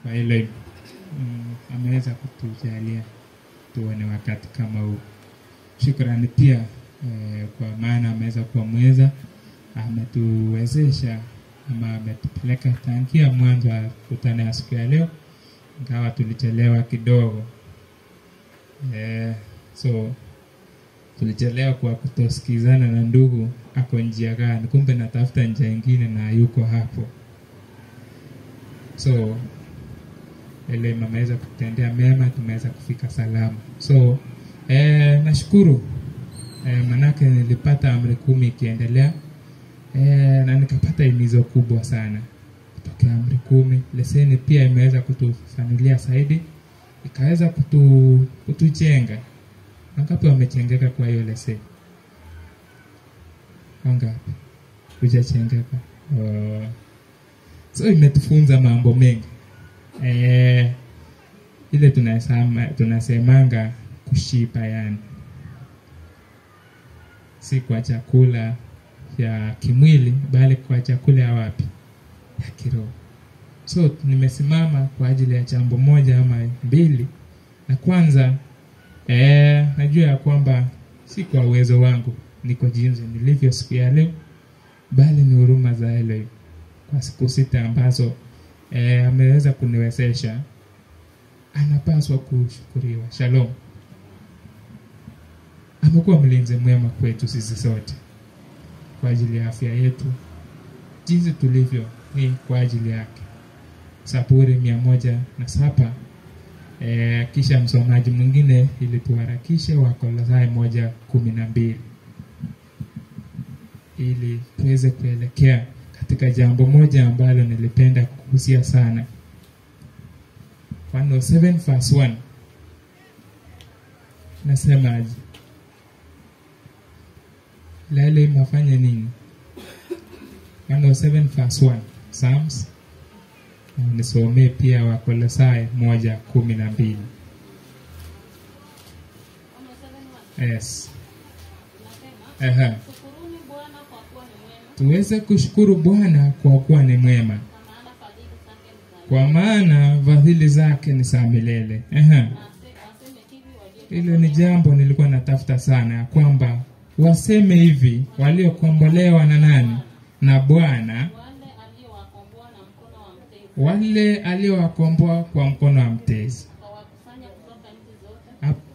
kwa ile ameweza kutujalia tuone wakati kama huu. Shukrani pia kwa maana ameweza kuwa mweza, ametuwezesha ama ametupeleka tangia mwanzo wa kutana ya siku ya leo, ingawa tulichelewa kidogo. So tulichelewa kwa kutosikizana na ndugu ako njia gani, kumbe natafuta njia nyingine na yuko hapo. So ile ameweza kutendea mema, tumeweza kufika salama. So nashukuru manake nilipata amri 10 ikiendelea, na nikapata himizo kubwa sana kutoka amri 10. Leseni pia imeweza kutufanulia zaidi, ikaweza kutujenga. Wangapi wamechengeka kwa hiyo leseni? Wangapi hujachengeka? So imetufunza mambo mengi. Ile tunasemanga kushiba, yani si kwa chakula ya kimwili bali kwa chakula ya wapi? Ya kiroho. So nimesimama kwa ajili ya jambo moja ama mbili. Na kwanza najua ya kwamba si kwa uwezo wangu niko jinsi nilivyo siku ya leo, bali ni huruma za Elohim kwa siku 6 ambazo ameweza kuniwezesha. Anapaswa kushukuriwa. Shalom. Amekuwa mlinzi mwema kwetu sisi sote kwa ajili ya afya yetu. Jinsi tulivyo ni kwa ajili yake. Zaburi 107. Kisha msomaji mwingine ili tuharakishe Wakolosai 1:12 ili tuweze kuelekea katika jambo moja ambalo nilipenda kuhusia sana. 107:1 nasemaje? Lele mafanya nini? 107:1 Psalms. Nisome pia Wakolosai 1:12. Yes. Tuweze kushukuru Bwana kwa kuwa ni mwema, kwa maana fadhili zake ni za milele. Hilo ni jambo nilikuwa natafuta sana, kwamba waseme hivi waliokombolewa na nani? Na Bwana. Wale aliowakomboa kwa mkono wa mtezi.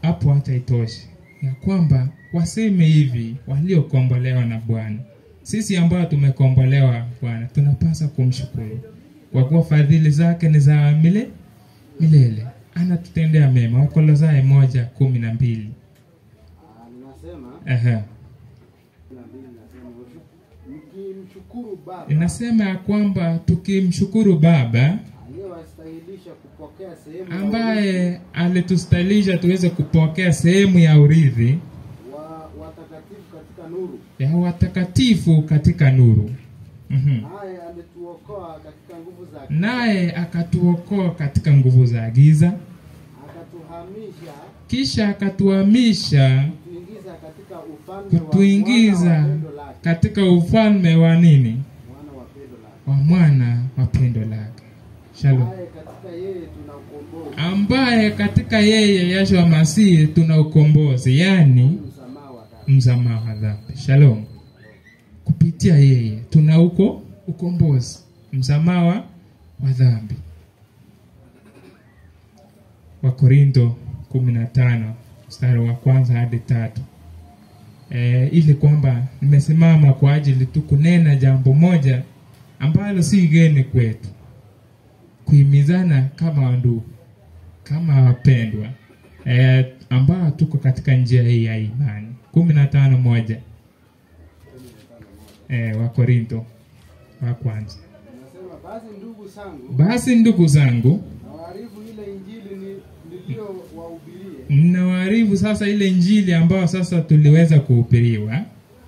Hapo hata itoshi ya kwamba waseme hivi waliokombolewa na Bwana. Sisi ambao tumekombolewa Bwana tunapaswa kumshukuru kwa kuwa fadhili zake ni za milele. Anatutendea mema. Wakolosai 1:12. Nasema inasema ya kwamba tukimshukuru Baba ambaye alitustahilisha tuweze kupokea sehemu ya urithi ya watakatifu katika nuru. Naye akatuokoa katika nguvu za giza, kisha akatuhamisha kutuingiza katika ufalme wa nini? Wa mwana wa pendo lake. Shalom. Ambaye katika yeye Yeshua Masihi tuna ukombozi, yani msamaha wa dhambi. Shalom. Kupitia yeye tuna ukombozi, msamaha wa dhambi. Wakorintho 15 mstari wa 1 hadi 3. Ili kwamba nimesimama kwa ajili tu kunena jambo moja ambalo si geni kwetu, kuhimizana kama ndugu, kama wapendwa ambao tuko katika njia hii ya imani. 15:1 Wakorintho wa kwanza. Basi ndugu zangu, nawaarifu ile injili ninawaarifu sasa ile injili ambayo sasa tuliweza kuhubiriwa,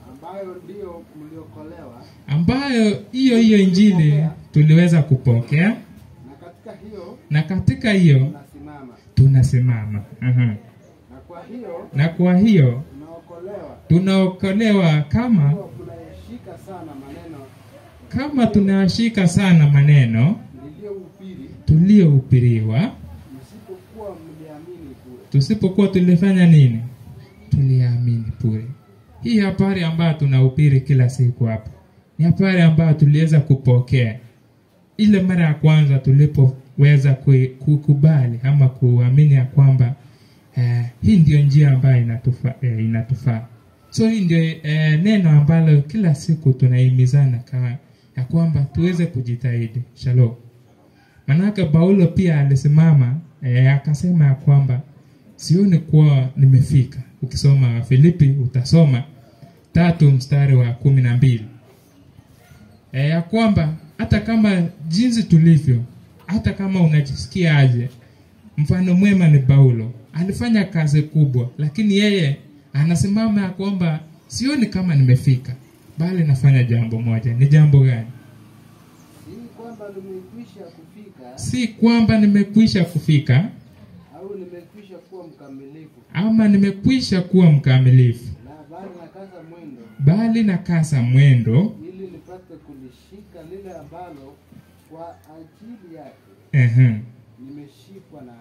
ambayo ndio mliokolewa, ambayo hiyo injili tuliweza kupokea, na katika hiyo tunasimama. Na kwa hiyo tunaokolewa kama tunashika sana maneno tuliohubiriwa, tusipokuwa tulifanya nini? Tuliamini bure. Hii habari ambayo tunahubiri kila siku hapa ni habari ambayo tuliweza kupokea ile mara ya kwanza tulipoweza kukubali ama kuamini ya kwamba hii ndio njia ambayo inatufaa. So hii ndio neno ambalo kila siku tunahimizana kama ya kwamba tuweze kujitahidi. Shalom. Manake Paulo pia alisimama akasema ya kwamba sioni kuwa nimefika. Ukisoma Filipi utasoma 3:12. Ya kwamba hata kama jinsi tulivyo, hata kama unajisikia aje, mfano mwema ni Paulo. Alifanya kazi kubwa, lakini yeye anasimama ya kwamba sioni kama nimefika, bali nafanya jambo moja. Ni jambo gani? Si kwamba nimekwisha kufika au nimekwisha kuwa mkamilifu, ama nimekwisha kuwa mkamilifu, bali nakaza mwendo ili nipate kulishika lile ambalo kwa ajili yake nimeshikwa na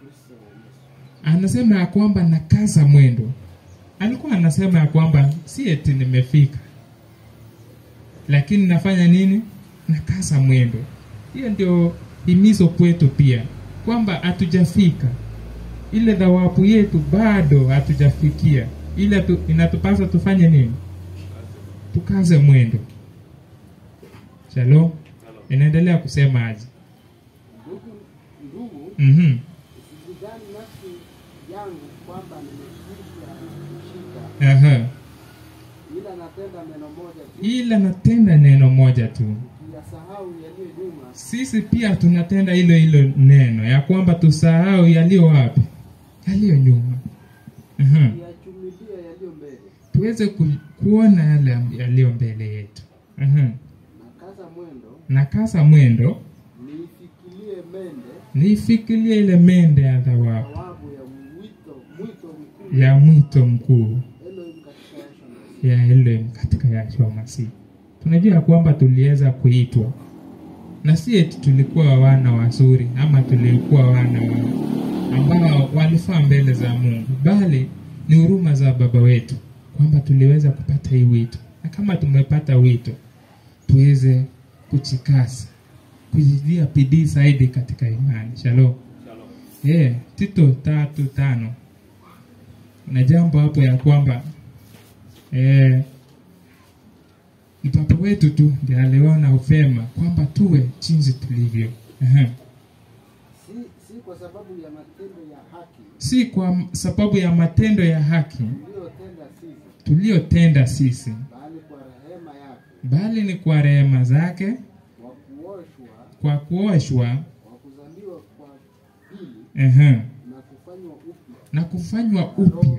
Kristo Yesu. Anasema ya kwamba nakaza mwendo. Alikuwa anasema ya kwamba si eti nimefika, lakini nafanya nini? Nakaza mwendo. Hiyo ndio himizo kwetu pia, kwamba hatujafika. Ile thawabu yetu bado hatujafikia. Ile inatupasa tufanye nini? Tukaze mwendo. Shalom. Inaendelea kusema aje? Ndugu, usidhani nafsi yangu kwamba nimekwisha kushika. Ila natenda neno moja tu. Yasahau yaliyo nyuma. Sisi pia tunatenda hilo neno ya kwamba tusahau yaliyo wapi? Yaliyo nyuma. Yachumilia yaliyo mbele. Tuweze kuona yale yaliyo mbele yetu. Nakaza mwendo. Nifikirie ile mende ya thawabu. Ya mwito mkuu. Ya Elohim katika Yahshua Masihi. Tunajua kwamba tuliweza kuitwa. Na si eti tulikuwa wana wazuri ama tulikuwa wana ambao walifaa mbele za Mungu, bali ni huruma za Baba wetu kwamba tuliweza kupata hii wito. Na kama tumepata wito, tuweze kuchikasa, kujidia bidii zaidi katika imani. Shalom. Tito 3:5. Kuna jambo hapo ya kwamba Baba wetu tu ndiye aliona ufema kwamba tuwe jinsi tulivyo. Si kwa sababu ya matendo ya haki. Si kwa sababu ya matendo ya haki tuliyotenda sisi, bali kwa rehema yake. Bali ni kwa rehema zake, kwa kuoshwa, kwa kuzaliwa kwa pili, na kufanywa upya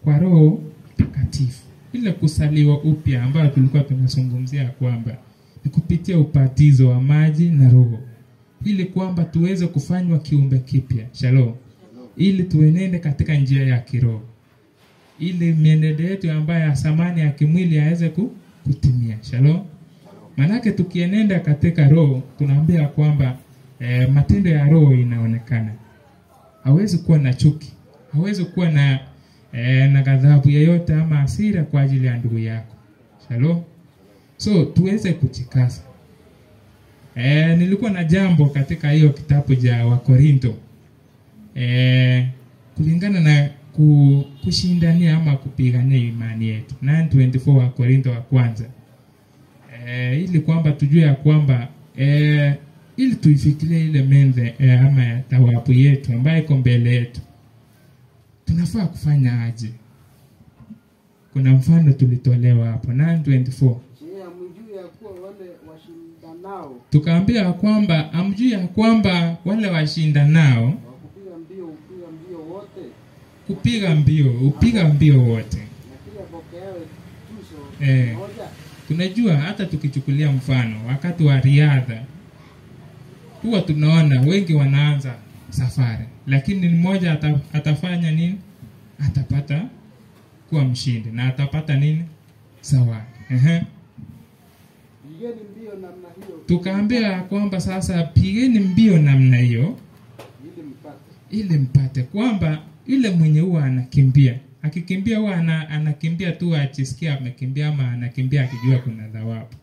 kwa Roho Mtakatifu. Ile kusaliwa upya ambayo tulikuwa tunazungumzia kwamba ni kupitia ubatizo wa maji na Roho, ili kwamba tuweze kufanywa kiumbe kipya. Shalom. Ili tuenende katika njia ya kiroho, ili mienendo yetu ambayo ya samani ya kimwili yaweze kutimia. Shalom. Manake tukienenda katika Roho, tunaambia kwamba matendo ya Roho inaonekana. Hawezi kuwa na chuki, hawezi kuwa na ghadhabu yoyote ama hasira kwa ajili ya ndugu yako. Shalom. So tuweze kuchikaza. Nilikuwa na jambo katika hiyo kitabu cha Wakorinto. Kulingana na kushindania ama kupigania imani yetu. 9:24 Wakorinto wa kwanza. Ili kwamba tujue ya kwamba ili tuifikirie ile mende ama thawabu yetu ambayo iko mbele yetu, tunafaa kufanya aje? Kuna mfano tulitolewa hapo 9:24. Tukaambia kwamba amjui ya kwamba wale washindanao kupiga mbio wote. Tunajua hata tukichukulia mfano wakati wa riadha, huwa tunaona wengi wanaanza safari, lakini mmoja atafanya nini? Atapata kuwa mshindi na atapata nini? Zawadi. pigeni mbio namna hiyo. Tukaambia kwamba sasa pigeni mbio namna hiyo ili mpate kwamba yule mwenye huwa anakimbia, akikimbia huwa anakimbia tu akisikia amekimbia, ama anakimbia akijua kuna thawabu.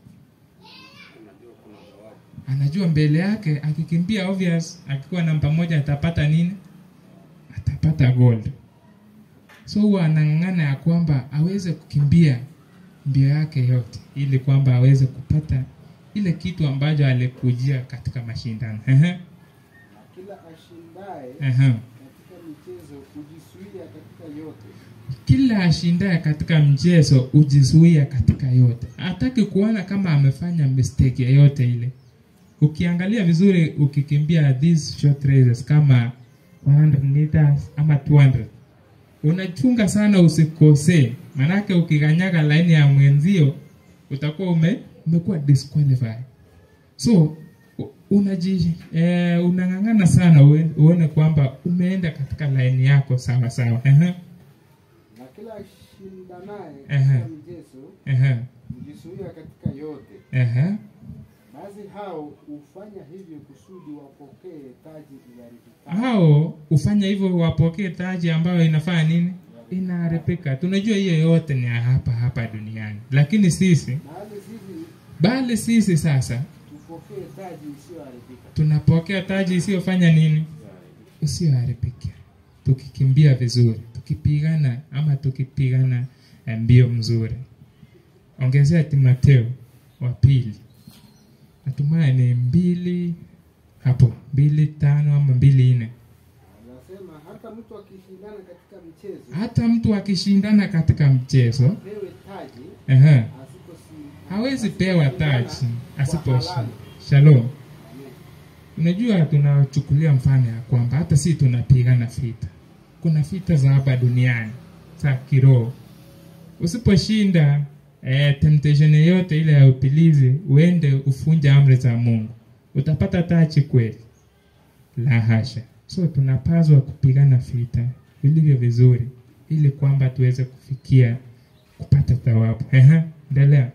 Anajua mbele yake akikimbia obvious akikuwa namba 1 atapata nini? Atapata gold. So huwa anang'ang'ana ya kwamba aweze kukimbia mbio yake yote ili kwamba aweze kupata ile kitu ambacho alikujia katika mashindano. Na kila ashindaye katika mchezo ujizuia katika yote. Kila ashindaye katika mchezo ujizuia katika yote. Hataki kuona kama amefanya mistake yoyote ile. Ukiangalia vizuri ukikimbia these short races kama 100 meters ama 200, unachunga sana usikose, manake ukikanyaga line ya mwenzio utakuwa umekuwa disqualified. So unang'ang'ana sana uone kwamba umeenda katika line yako sawa sawa. Na kila shindanaye katika mchezo ujizuia katika yote. Basi hao ufanya hivyo kusudi wapokee taji iharibika. Hao ufanya hivyo wapokee taji ambayo inafanya nini? Inaharibika. Tunajua hiyo yote ni hapa duniani. Lakini sisi bali sisi sasa tupokee taji isiyoharibika. Tunapokea taji isiyofanya nini? Isiyoharibika. Tukikimbia vizuri, tukipigana mbio mzuri. Ongezea Timotheo wa 2. Natumai ni 2 hapo, 2:5 ama 2:4. Anasema hata mtu akishindana katika mchezo. Hata mtu akishindana katika mchezo pewe taji. Hawezi pewa taji asiposhinda. Shalom. Unajua tunachukulia mfano ya kwamba hata sisi tunapigana vita. Kuna vita za hapa duniani za kiroho. Usiposhinda temptation yote ile ya upilizi, uende ufunja amri za Mungu, utapata taji kweli? La hasha. So tunapaswa kupigana vita vilivyo vizuri ili kwamba tuweze kufikia kupata thawabu. Endelea.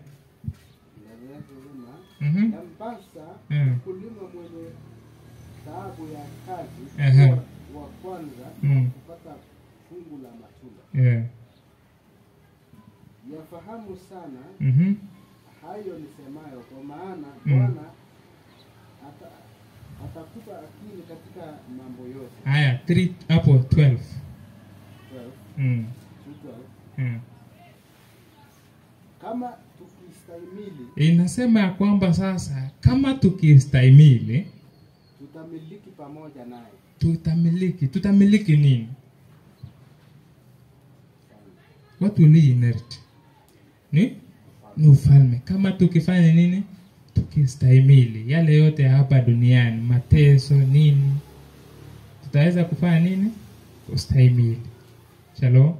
Yampasa kulima mwenye taabu ya kazi wa kwanza kupata fungu la matunda. Yafahamu sana hayo nisemayo, kwa maana Bwana atakupa akili katika mambo yote. Haya 3 hapo 12. Kama tukistahimili, inasema kwamba sasa kama tukistahimili tutamiliki pamoja naye. Tutamiliki nini? What will we inherit? Ni ufalme. Kama tukifanya nini? Tukistahimili yale yote hapa duniani, mateso nini, tutaweza kufanya nini? Kustahimili. Shalom.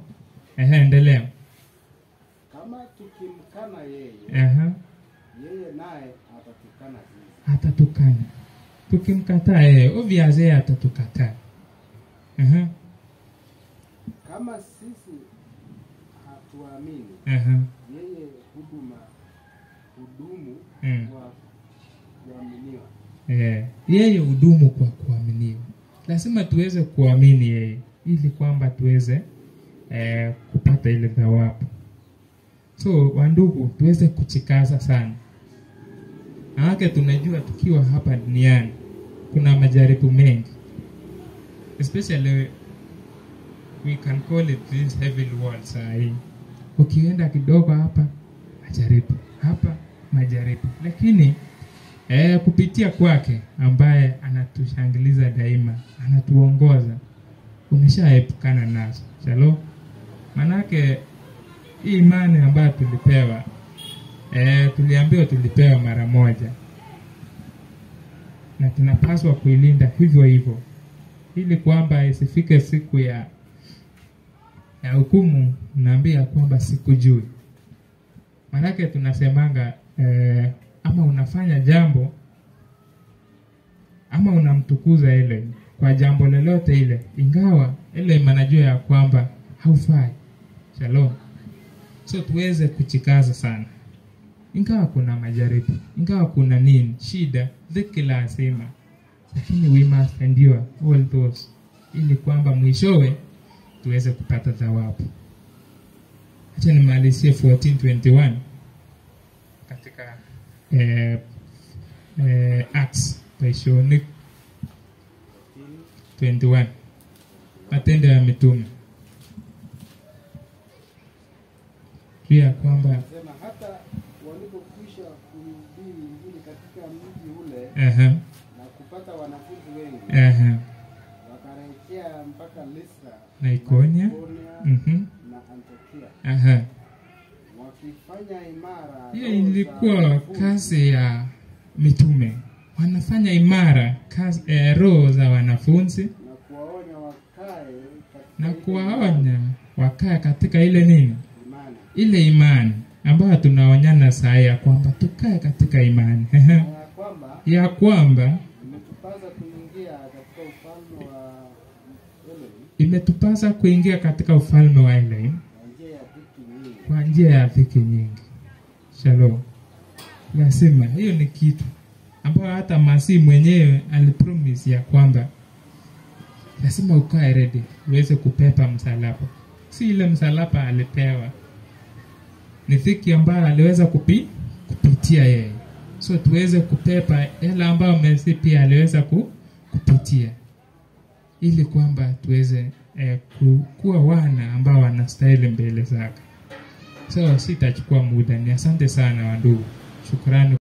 Endelea. Kama tukimkana yeye, yeye naye atatukana sisi. Atatukana. Tukimkataa yeye, obviously atatukataa. Kama sisi hatuamini, yeye hudumu kwa kuaminiwa. Yeye hudumu kwa kuaminiwa. Lazima tuweze kuamini yeye ili kwamba tuweze kupata ile thawabu. So wandugu, tuweze kuchikaza sana. Hata tunajua tukiwa hapa duniani kuna majaribu mengi. Especially we can call it this heavy world sahi. Ukienda kidogo hapa majaribu, hapa majaribu. Lakini kupitia kwake ambaye anatushangiliza daima, anatuongoza, umeshaepukana nazo. Shalom. Manake hii imani ambayo tulipewa, tuliambiwa tulipewa mara moja, na tunapaswa kuilinda hivyo hivyo ili kwamba isifike siku ya hukumu naambia kwamba sikujui. Manake tunasemanga ama unafanya jambo ama unamtukuza ile kwa jambo lolote ile, ingawa ile manajua ya kwamba haufai. Shalom. So tuweze kuchikaza sana. ingawa kuna majaribu, ingawa kuna nini, shida, dhiki lazima, lakini we must endure all those, ili kwamba mwishowe tuweze kupata thawabu. Acha nimalizie 14:21 katika Acts Paishonic 21, Matendo ya Mitume. Pia kwamba Sema hata walipokwisha kuhubiri Injili katika mji ule na kupata wanafunzi wengi, wakarejea mpaka Listra na Ikonia na Antiokia, wakifanya imara. Hiyo ilikuwa kazi ya mitume, wanafanya imara kazi, roho za wanafunzi, na kuwaonya wakae katika ile nini, ile imani ambayo tunaonyana saa ya kwamba tukae katika imani ya kwamba imetupasa kuingia katika ufalme wa Elohim kwa njia ya dhiki nyingi. Shalom. Lazima hiyo ni kitu ambayo hata Masihi mwenyewe alipromise ya kwamba lazima ukae ready uweze kupepa msalaba. Si ile msalaba alipewa, ni dhiki ambayo aliweza kupitia yeye, so tuweze kupepa ile ambayo Masihi pia aliweza kupitia, ili kwamba tuweze kuwa wana ambao wanastahili mbele zake. So sitachukua muda, ni asante sana wandugu, shukrani